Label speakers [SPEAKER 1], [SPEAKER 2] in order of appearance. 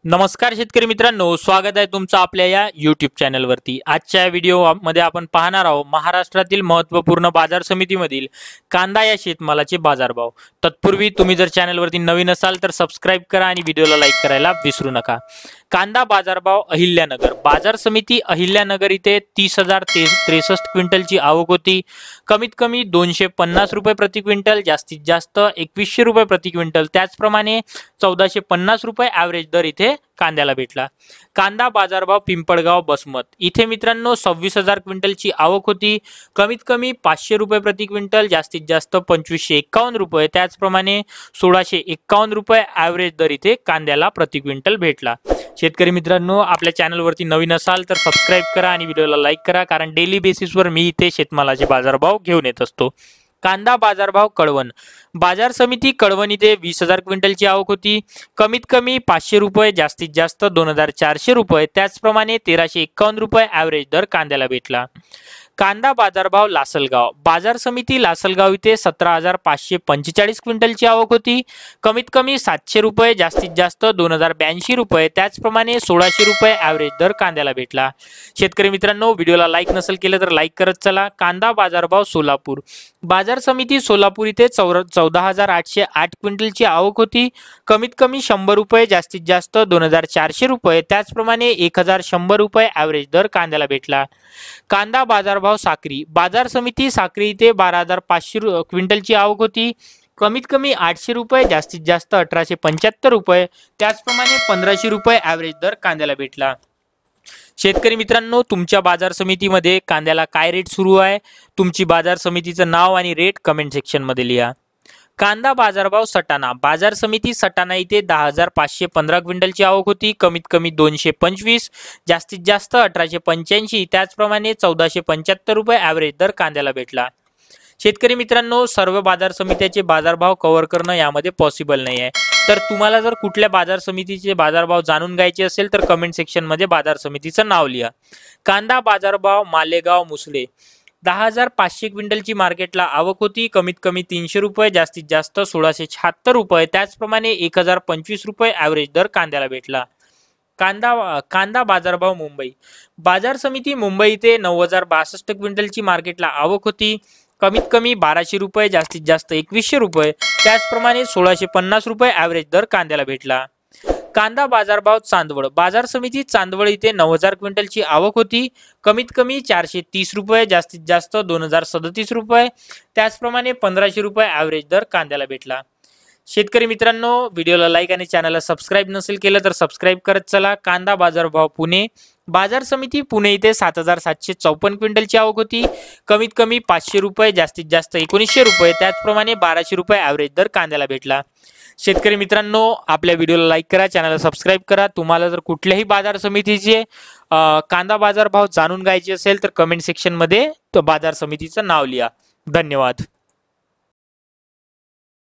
[SPEAKER 1] नमस्कार शेतकरी मित्रांनो, स्वागत आहे तुमचं आपल्या या YouTube चॅनलवरती। आजच्या व्हिडिओमध्ये आपण पाहणार आहोत महाराष्ट्रातील महत्त्वपूर्ण बाजार समितीमधील कांदा या शेतमालाचे बाजारभाव। तत्पूर्वी तुम्ही जर चॅनलवरती नवीन असाल तर सबस्क्राइब करा आणि व्हिडिओला लाईक करायला विसरू नका। कांदा बाजारभाव अहिल्यानगर बाजार समिती अहिल्यानगर इथे 30,063 क्विंटलची आवक होती। कमीत कमी 250 रुपये प्रति क्विंटल, जास्तीत जास्त 2100 रुपये प्रति क्विंटल, त्याचप्रमाणे 1450 रुपये ॲव्हरेज दर इथे कांद्याला भेटला। कांदा बाजारभाव पिंपळगाव बसमत इथे मित्रांनो 26,000 क्विंटलची आवक होती। कमीत कमी 500 रुपये प्रति क्विंटल, जास्तीत जास्त 2551 रुपये, त्याचप्रमाणे 1651 रुपये ॲव्हरेज दर इथे कांद्याला प्रति क्विंटल भेटला। शेतकरी मित्रांनो, आपल्या चॅनलवरती नवीन असाल तर सबस्क्राइब करा आणि व्हिडिओला लाईक करा, कारण डेली बेसिसवर मी इथे शेतमालाचे बाजारभाव घेऊन येत असतो। कांदा बाजारभाव कळवण बाजार समिती कळवण इथे 20,000 क्विंटलची आवक होती। कमीत कमी 500 रुपये, जास्तीत जास्त 2,400 रुपये, त्याचप्रमाणे 1,351 रुपये ॲव्हरेज दर कांद्याला भेटला। कांदा बाजारभाव लासलगाव बाजार समिती लासलगाव इथे 17,545 क्विंटलची आवक होती। कमीत कमी 700 रुपये, जास्तीत जास्त 2,082 रुपये, त्याचप्रमाणे 1,600 रुपये ॲव्हरेज दर कांद्याला भेटला। शेतकरी मित्रांनो, व्हिडिओला लाईक नसेल केलं तर लाईक करत चला। कांदा बाजारभाव सोलापूर बाजार समिती सोलापूर इथे 14,808 क्विंटलची आवक होती। कमीत कमी 100 रुपये, जास्तीत जास्त 2,400 रुपये, त्याचप्रमाणे 1,100 रुपये ॲव्हरेज दर कांद्याला भेटला। कांदा बाजारभाव साक्री बाजार समिती साक्री इथे 12,500 क्विंटलची आवक होती। कमीत कमी 800 रुपये, जास्तीत जास्त 1,875 रुपये, त्याचप्रमाणे 1,500 रुपये ॲव्हरेज दर कांद्याला भेटला। शेतकरी मित्रांनो, तुमच्या बाजार समितीमध्ये कांद्याला काय रेट सुरू आहे, तुमची बाजार समितीचं नाव आणि रेट कमेंट सेक्शन मध्ये लिहा। कांदा बाजारभाव सटाणा बाजार समिती सटाणा इथे 10,515 क्विंटलची आवक होती। कमीत कमी 225, जास्तीत जास्त 1,885, त्याचप्रमाणे 1,475 रुपये ॲव्हरेज दर कांद्याला भेटला। शेतकरी मित्रांनो, सर्व बाजार समित्याचे बाजारभाव कव्हर करणं यामध्ये पॉसिबल नाही आहे, तर तुम्हाला जर कुठल्या बाजार समितीचे बाजारभाव जाणून घ्यायचे असेल तर कमेंट सेक्शन मध्ये बाजार समितीचं नाव लिहा। कांदा बाजारभाव मालेगाव मुसळे 10,500 क्विंटलची मार्केटला आवक होती। कमीत कमी 300 रुपये, जास्तीत जास्त 1,676 रुपये, त्याचप्रमाणे 1,025 रुपये ॲव्हरेज दर कांद्याला भेटला। कांदा बाजारभाव मुंबई बाजार समिती मुंबई इथे 9,062 क्विंटलची मार्केटला आवक होती। कमीत कमी 1,200 रुपये, जास्तीत जास्त 2,100 रुपये, त्याचप्रमाणे 1,650 रुपये ॲव्हरेज दर कांद्याला भेटला। कांदा बाजारभाव चांदवड बाजार समिती चांदवड इथे 9,000 क्विंटलची आवक होती। कमीत कमी 430 रुपये, जास्तीत जास्त 2,037 रुपये, त्याचप्रमाणे 1,500 रुपये ॲव्हरेज दर कांद्याला भेटला। शेतकरी मित्रांनो, व्हिडिओला लाईक आणि चॅनलला सबस्क्राइब नसेल केलं तर सबस्क्राइब करत चला। कांदा बाजारभाव पुणे बाजार समिती पुणे इथे 7,754 क्विंटलची आवक होती। कमीत कमी 500 रुपये, जास्तीत जास्त 1,900 रुपये, त्याचप्रमाणे 1,200 रुपये ॲव्हरेज दर कांद्याला भेटला। शेतकरी मित्रांनो, आपल्या व्हिडिओला लाईक करा, चॅनलला सबस्क्राइब करा। तुम्हाला जर कुठल्याही बाजार समितीचे कांदा बाजारभाव जाणून घ्यायचे असेल तर कमेंट सेक्शन मध्ये बाजार समितीचं नाव लिहा। धन्यवाद।